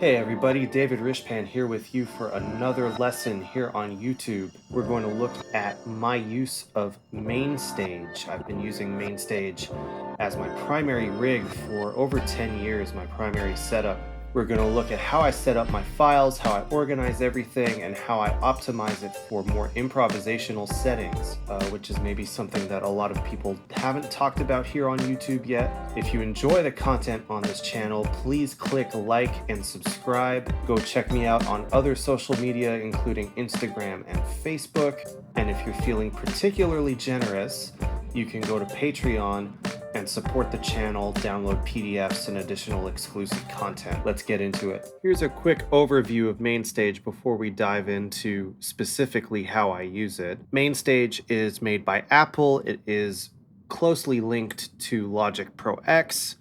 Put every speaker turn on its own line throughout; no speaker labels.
Hey everybody, David Ryshpan here with you for another lesson here on YouTube. We're going to look at my use of MainStage. I've been using MainStage as my primary rig for over 10 years, my primary setup. We're going to look at how I set up my files, how I organize everything, and how I optimize it for more improvisational settings, which is maybe something that a lot of people haven't talked about here on YouTube yet. If you enjoy the content on this channel, please click like and subscribe. Go check me out on other social media, including Instagram and Facebook. And if you're feeling particularly generous, you can go to Patreon and support the channel, download PDFs and additional exclusive content. Let's get into it. Here's a quick overview of MainStage before we dive into specifically how I use it. MainStage is made by Apple. It is closely linked to Logic Pro X,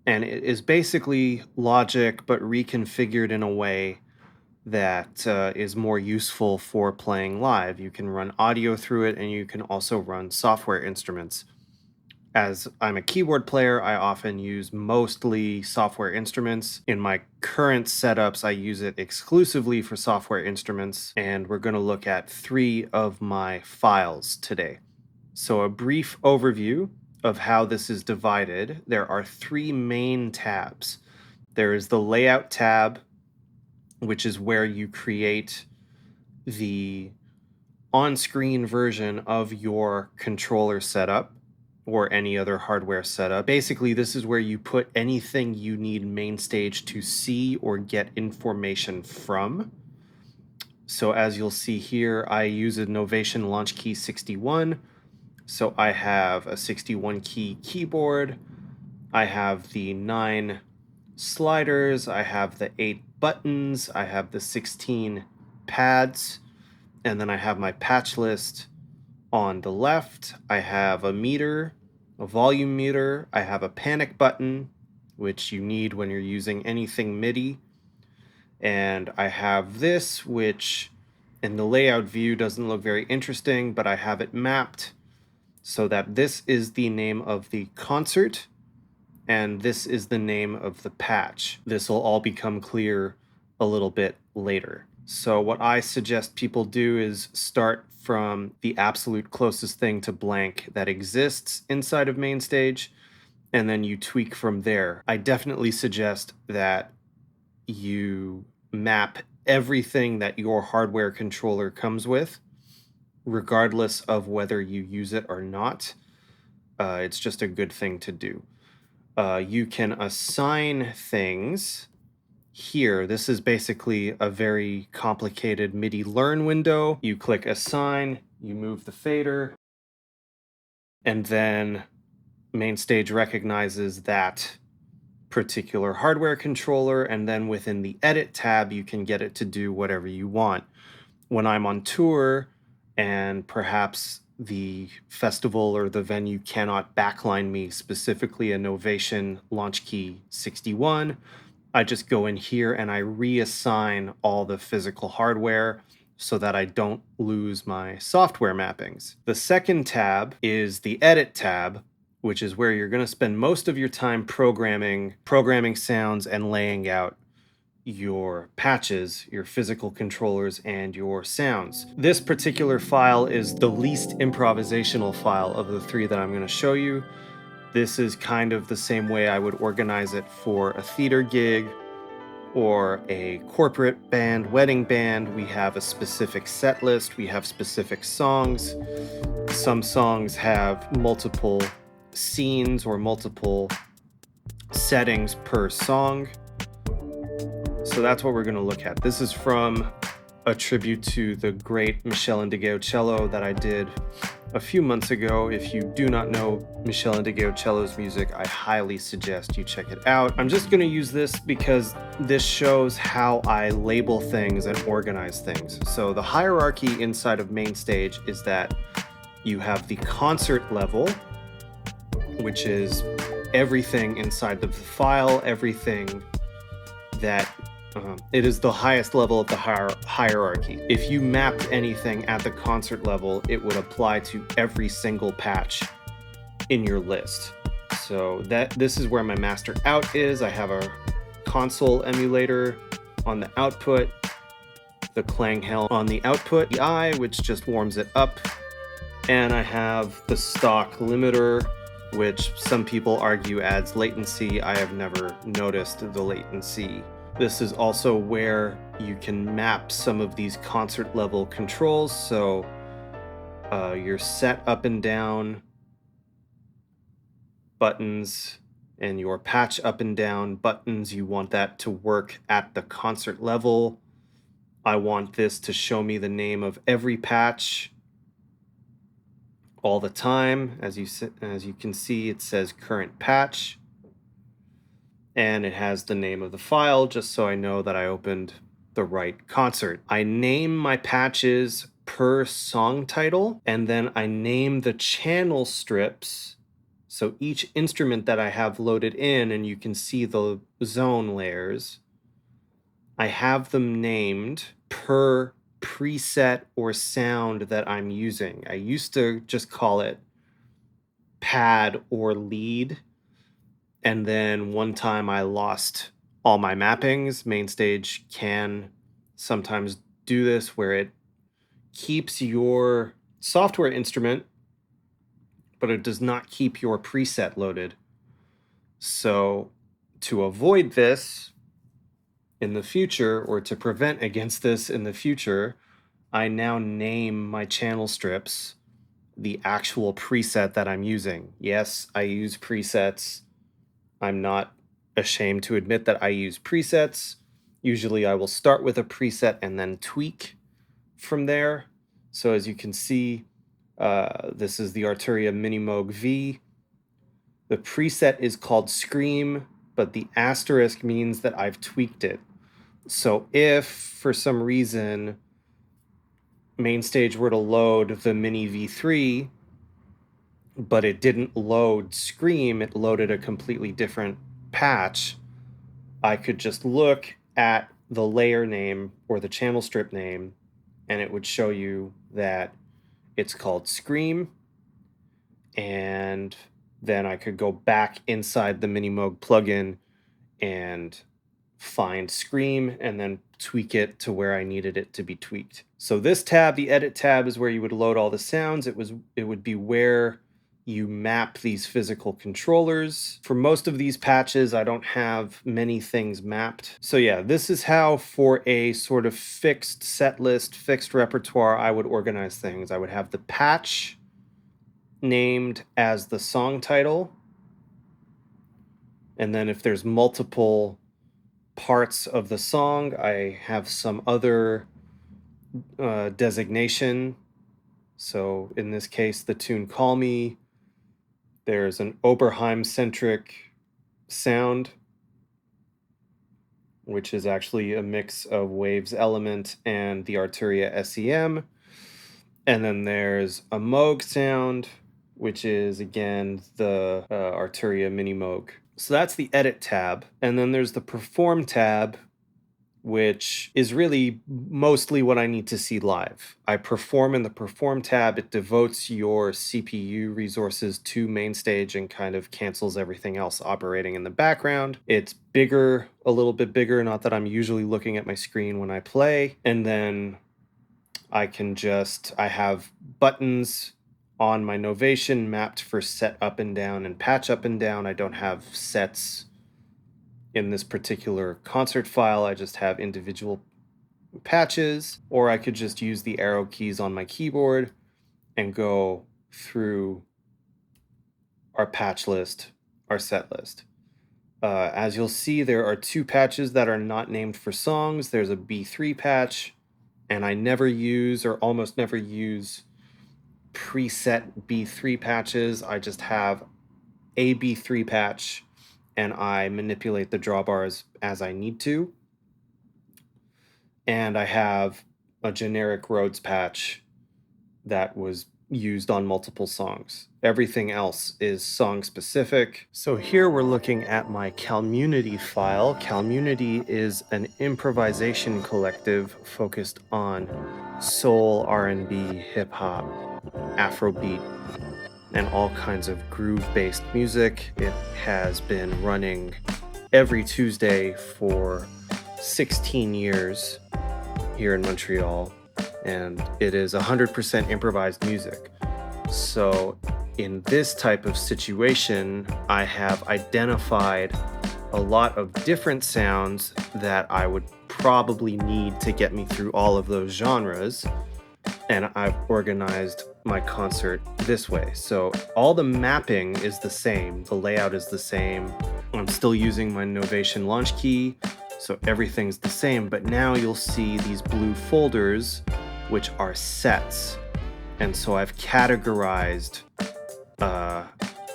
and it is basically Logic but reconfigured in a way that is more useful for playing live. You can run audio through it, and you can also run software instruments. As I'm a keyboard player, I often use mostly software instruments. In my current setups, I use it exclusively for software instruments, and we're going to look at 3 of my files today. So a brief overview of how this is divided. There are 3 main tabs. There is the Layout tab, which is where you create the on-screen version of your controller setup or any other hardware setup. Basically, this is where you put anything you need MainStage to see or get information from. So as you'll see here, I use a Novation Launch Key 61. So I have a 61 key keyboard. I have the 9 sliders. I have the 8 buttons. I have the 16 pads. And then I have my patch list on the left. I have a meter, a volume meter. I have a panic button, which you need when you're using anything MIDI. And I have this, which in the layout view doesn't look very interesting, but I have it mapped so that this is the name of the concert and this is the name of the patch. This will all become clear a little bit later. So what I suggest people do is start from the absolute closest thing to blank that exists inside of MainStage, and then you tweak from there. I definitely suggest that you map everything that your hardware controller comes with, regardless of whether you use it or not. It's just a good thing to do. You can assign things here. This is basically a very complicated MIDI learn window. You click assign, you move the fader, and then MainStage recognizes that particular hardware controller, and then within the edit tab, you can get it to do whatever you want. When I'm on tour and perhaps the festival or the venue cannot backline me specifically a Novation Launch Key 61, I just go in here and I reassign all the physical hardware so that I don't lose my software mappings. The second tab is the Edit tab, which is where you're going to spend most of your time programming sounds and laying out your patches, your physical controllers, and your sounds. This particular file is the least improvisational file of the 3 that I'm going to show you. This is kind of the same way I would organize it for a theater gig or a corporate band, wedding band. We have a specific set list. We have specific songs. Some songs have multiple scenes or multiple settings per song. So that's what we're going to look at. This is from a tribute to the great Meshell Ndegeocello that I did a few months ago. If you do not know Meshell Ndegeocello's music, I highly suggest you check it out. I'm just going to use this because this shows how I label things and organize things. So the hierarchy inside of MainStage is that you have the concert level, which is everything inside of the file, everything that it is the highest level of the hierarchy. If you mapped anything at the concert level, it would apply to every single patch in your list. So this is where my master out is. I have a console emulator on the output, the clang hell on the output, the I, which just warms it up, and I have the stock limiter, which some people argue adds latency. I have never noticed the latency. This is also where you can map some of these concert level controls. So your set up and down buttons and your patch up and down buttons, you want that to work at the concert level. I want this to show me the name of every patch all the time. As you can see, it says current patch, and it has the name of the file just so I know that I opened the right concert. I name my patches per song title, and then I name the channel strips. So each instrument that I have loaded in, and you can see the zone layers, I have them named per preset or sound that I'm using. I used to just call it pad or lead, and then one time I lost all my mappings. MainStage can sometimes do this where it keeps your software instrument, but it does not keep your preset loaded. So to avoid this in the future, or to prevent against this in the future, I now name my channel strips the actual preset that I'm using. Yes, I use presets. I'm not ashamed to admit that I use presets. Usually I will start with a preset and then tweak from there. So as you can see, this is the Arturia Minimoog V. The preset is called Scream, but the asterisk means that I've tweaked it. So if for some reason MainStage were to load the Mini V3, but it didn't load Scream, it loaded a completely different patch, I could just look at the layer name or the channel strip name, and it would show you that it's called Scream, and then I could go back inside the Minimoog plugin and find Scream and then tweak it to where I needed it to be tweaked. So this tab, the edit tab, is where you would load all the sounds. It would be where you map these physical controllers. For most of these patches, I don't have many things mapped. So yeah, this is how, for a sort of fixed set list, fixed repertoire, I would organize things. I would have the patch named as the song title, and then if there's multiple parts of the song, I have some other designation. So in this case, the tune Call Me, there's an Oberheim-centric sound, which is actually a mix of Waves Element and the Arturia SEM. And then there's a Moog sound, which is, again, the Arturia Mini Moog. So that's the Edit tab. And then there's the Perform tab, which is really mostly what I need to see live. I perform in the Perform tab. It devotes your CPU resources to MainStage and kind of cancels everything else operating in the background. It's bigger, a little bit bigger, not that I'm usually looking at my screen when I play. And then I have buttons on my Novation mapped for set up and down and patch up and down. I don't have sets in this particular concert file. I just have individual patches, or I could just use the arrow keys on my keyboard and go through our patch list, our set list. As you'll see, there are two patches that are not named for songs. There's a B3 patch, and I never use, or almost never use, preset B3 patches. I just have a B3 patch, and I manipulate the drawbars as I need to. And I have a generic Rhodes patch that was used on multiple songs. Everything else is song specific. So here we're looking at my Kalmunity file. Kalmunity is an improvisation collective focused on soul, R&B, hip hop, Afrobeat, and all kinds of groove-based music. It has been running every Tuesday for 16 years here in Montreal, and it is 100% improvised music. So, in this type of situation, I have identified a lot of different sounds that I would probably need to get me through all of those genres. And I've organized my concert this way. So all the mapping is the same, the layout is the same. I'm still using my Novation launch key, so everything's the same. But now you'll see these blue folders, which are sets. And so I've categorized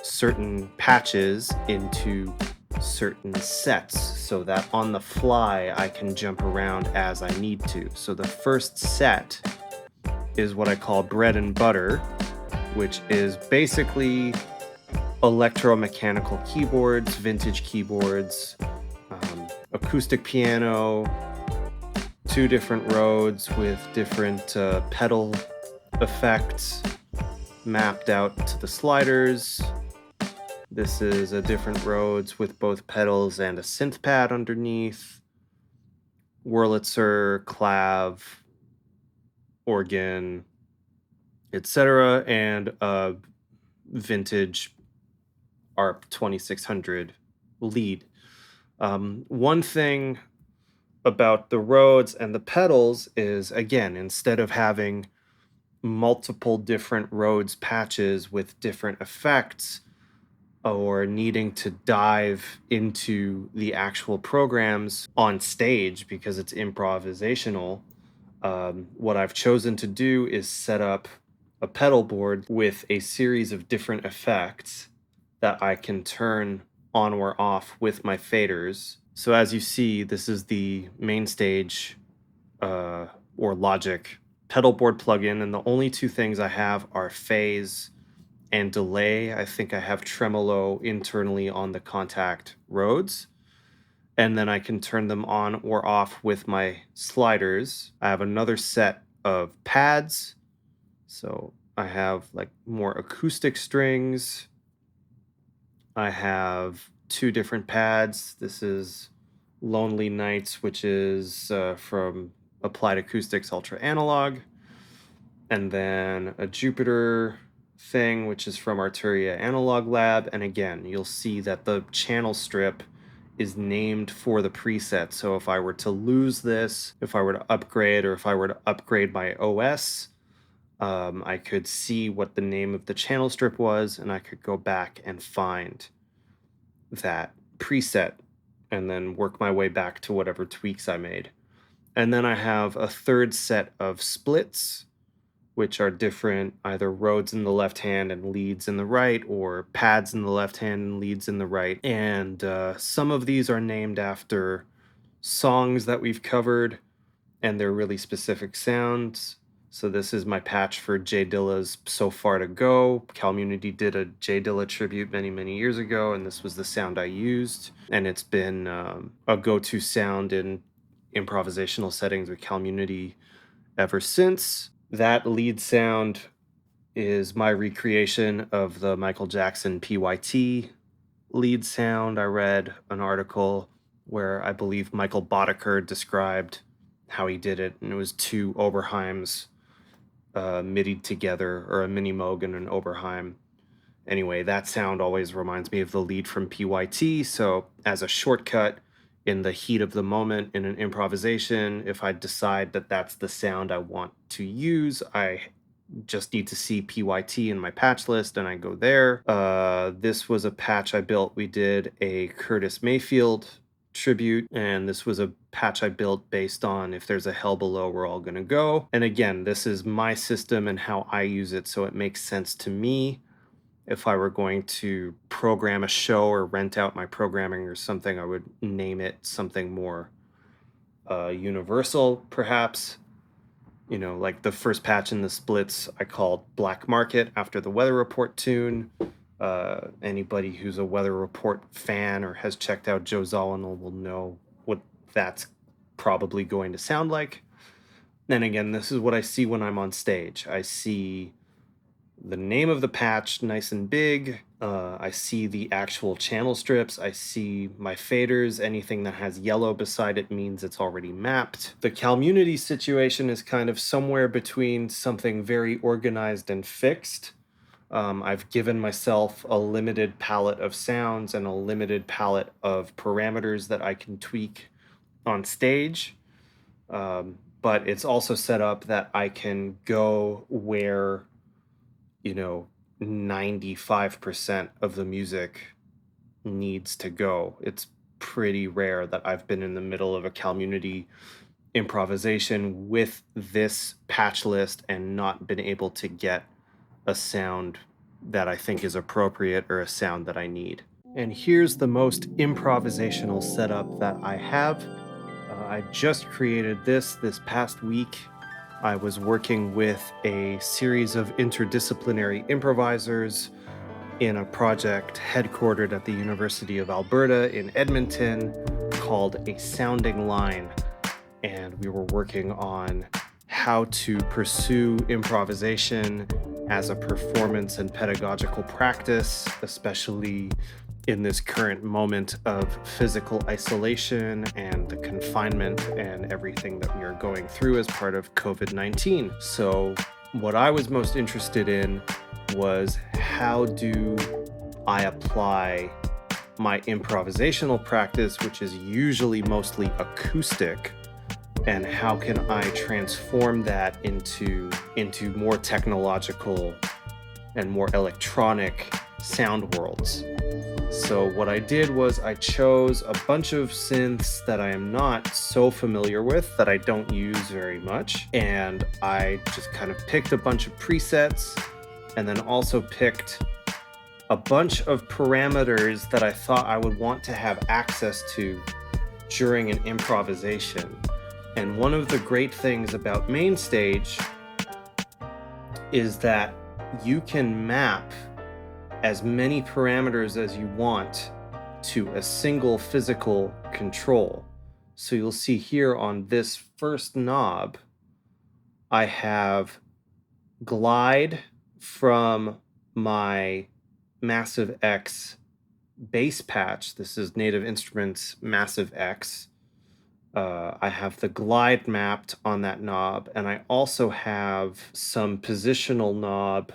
certain patches into certain sets so that on the fly I can jump around as I need to. So the first set is what I call bread and butter, which is basically electromechanical keyboards, vintage keyboards, acoustic piano, 2 different Rhodes with different pedal effects mapped out to the sliders. This is a different Rhodes with both pedals and a synth pad underneath, Wurlitzer, clav, organ, etc., and a vintage ARP 2600 lead. One thing about the Rhodes and the pedals is, again, instead of having multiple different Rhodes patches with different effects or needing to dive into the actual programs on stage because it's improvisational, what I've chosen to do is set up a pedal board with a series of different effects that I can turn on or off with my faders. So as you see, this is the MainStage or Logic pedal board plugin, and the only 2 things I have are phase and delay. I think I have tremolo internally on the contact Rhodes, and then I can turn them on or off with my sliders. I have another set of pads, so I have like more acoustic strings. I have 2 different pads. This is Lonely Nights, which is from Applied Acoustics Ultra Analog, and then a Jupiter thing, which is from Arturia Analog Lab. And again, you'll see that the channel strip is named for the preset. So if I were to lose this, if I were to upgrade, or if I were to upgrade my OS, I could see what the name of the channel strip was, and I could go back and find that preset and then work my way back to whatever tweaks I made. And then I have a third set of splits, which are different, either Rhodes in the left hand and leads in the right, or pads in the left hand and leads in the right. And some of these are named after songs that we've covered, and they're really specific sounds. So this is my patch for Jay Dilla's So Far to Go. Kalmunity did a Jay Dilla tribute many, many years ago, and this was the sound I used. And it's been a go-to sound in improvisational settings with Kalmunity ever since. That lead sound is my recreation of the Michael Jackson PYT lead sound. I read an article where I believe Michael Boddicker described how he did it, and it was 2 Oberheims midied together, or a mini Moog and an Oberheim. Anyway, that sound always reminds me of the lead from PYT, so as a shortcut in the heat of the moment in an improvisation, if I decide that that's the sound I want to use, I just need to see PYT in my patch list and I go there. This was a patch I built. We did a Curtis Mayfield tribute, and this was a patch I built based on If There's a Hell Below, We're All Gonna Go. And again, this is my system and how I use it, so it makes sense to me. If I were going to program a show or rent out my programming or something, I would name it something more universal, perhaps. You know, like the first patch in the splits I called Black Market after the Weather Report tune. Anybody who's a Weather Report fan or has checked out Joe Zawinul will know what that's probably going to sound like. And again, this is what I see when I'm on stage. I see the name of the patch nice and big. I see the actual channel strips. I see my faders. Anything that has yellow beside it means it's already mapped. The Kalmunity situation is kind of somewhere between something very organized and fixed. I've given myself a limited palette of sounds and a limited palette of parameters that I can tweak on stage. But it's also set up that I can go where, 95% of the music needs to go. It's pretty rare that I've been in the middle of a Kalmunity improvisation with this patch list and not been able to get a sound that I think is appropriate or a sound that I need. And here's the most improvisational setup that I have. I just created this past week. I was working with a series of interdisciplinary improvisers in a project headquartered at the University of Alberta in Edmonton called A Sounding Line. And we were working on how to pursue improvisation as a performance and pedagogical practice, especially in this current moment of physical isolation and the confinement and everything that we are going through as part of COVID-19. So what I was most interested in was, how do I apply my improvisational practice, which is usually mostly acoustic, and how can I transform that into more technological and more electronic sound worlds. So what I did was I chose a bunch of synths that I am not so familiar with, that I don't use very much, and I just kind of picked a bunch of presets, and then also picked a bunch of parameters that I thought I would want to have access to during an improvisation. And one of the great things about MainStage is that you can map as many parameters as you want to a single physical control. So you'll see here on this first knob, I have glide from my Massive X bass patch. This is Native Instruments Massive X. I have the glide mapped on that knob, and I also have some positional knob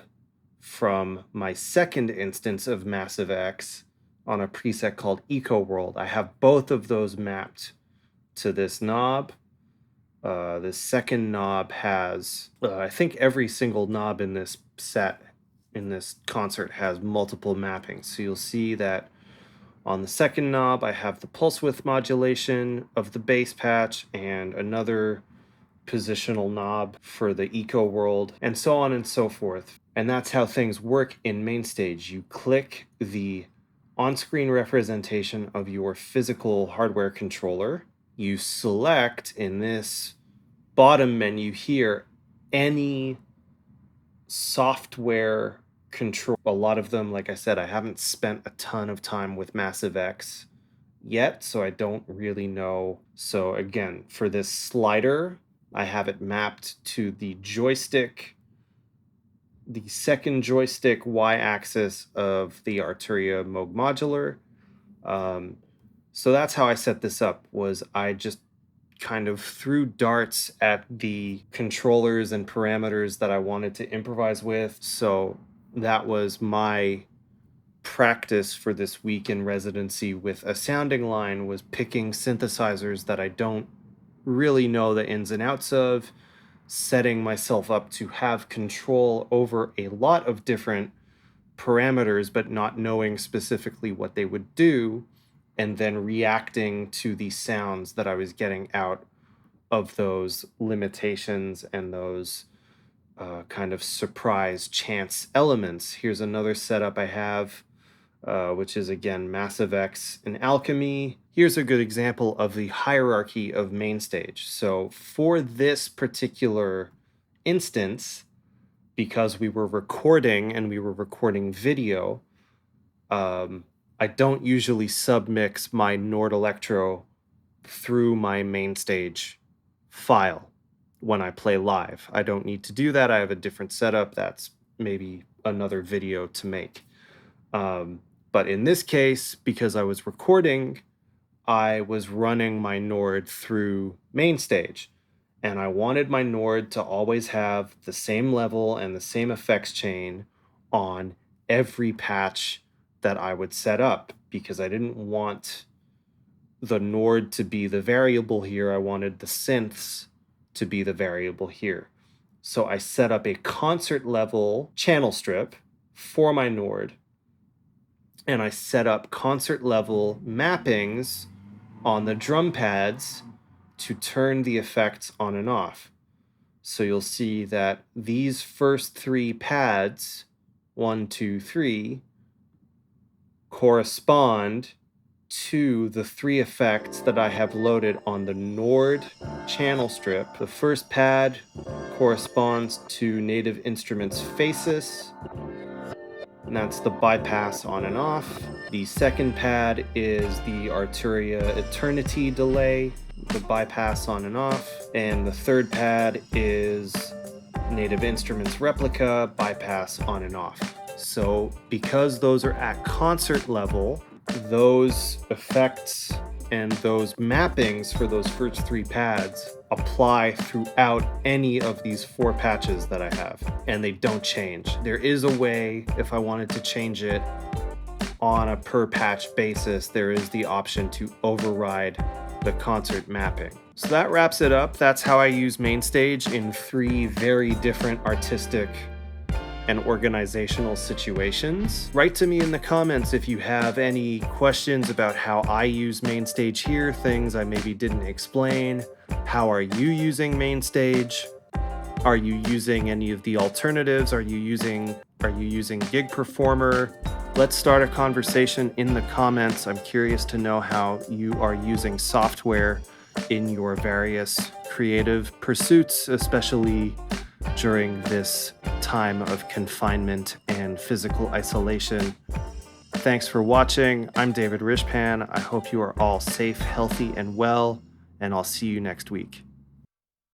from my second instance of Massive X on a preset called Eco World. I have both of those mapped to this knob. This second knob has, I think every single knob in this set, in this concert, has multiple mappings. So you'll see that on the second knob, I have the pulse width modulation of the bass patch and another positional knob for the Eco World, and so on and so forth. And that's how things work in MainStage. You click the on-screen representation of your physical hardware controller. You select in this bottom menu here any software control. A lot of them, like I said, I haven't spent a ton of time with Massive X yet, so I don't really know. So again, for this slider, I have it mapped to the joystick, the second joystick y-axis of the Arturia Moog modular. So that's how I set this up, was I just kind of threw darts at the controllers and parameters that I wanted to improvise with. So that was my practice for this week in residency with A Sounding Line, was picking synthesizers that I don't really know the ins and outs of, setting myself up to have control over a lot of different parameters, but not knowing specifically what they would do, and then reacting to the sounds that I was getting out of those limitations and those kind of surprise chance elements. Here's another setup I have, which is again Massive X and Alchemy. Here's a good example of the hierarchy of MainStage. So for this particular instance, because we were recording and we were recording video, I don't usually submix my Nord Electro through my MainStage file when I play live. I don't need to do that. I have a different setup that's maybe another video to make. But in this case, because I was recording, I was running my Nord through MainStage, and I wanted my Nord to always have the same level and the same effects chain on every patch that I would set up, because I didn't want the Nord to be the variable here. I wanted the synths to be the variable here. So I set up a concert level channel strip for my Nord, and I set up concert level mappings on the drum pads to turn the effects on and off. So you'll see that these first three pads, 1, 2, 3, correspond to the three effects that I have loaded on the Nord channel strip. The first pad corresponds to Native Instruments Faces, and that's the bypass on and off. The second pad is the Arturia Eternity delay, the bypass on and off. And the third pad is Native Instruments Replica, bypass on and off. So because those are at concert level, those effects and those mappings for those first three pads apply throughout any of these 4 patches that I have, and they don't change. There is a way, if I wanted to change it on a per patch basis, there is the option to override the concert mapping. So that wraps it up. That's how I use MainStage in 3 very different artistic and organizational situations. Write to me in the comments if you have any questions about how I use MainStage here, things I maybe didn't explain. How are you using MainStage? Are you using any of the alternatives? Are you using Gig Performer? Let's start a conversation in the comments. I'm curious to know how you are using software in your various creative pursuits, especially during this time of confinement and physical isolation. Thanks for watching. I'm David Ryshpan. I hope you are all safe, healthy, and well, and I'll see you next week.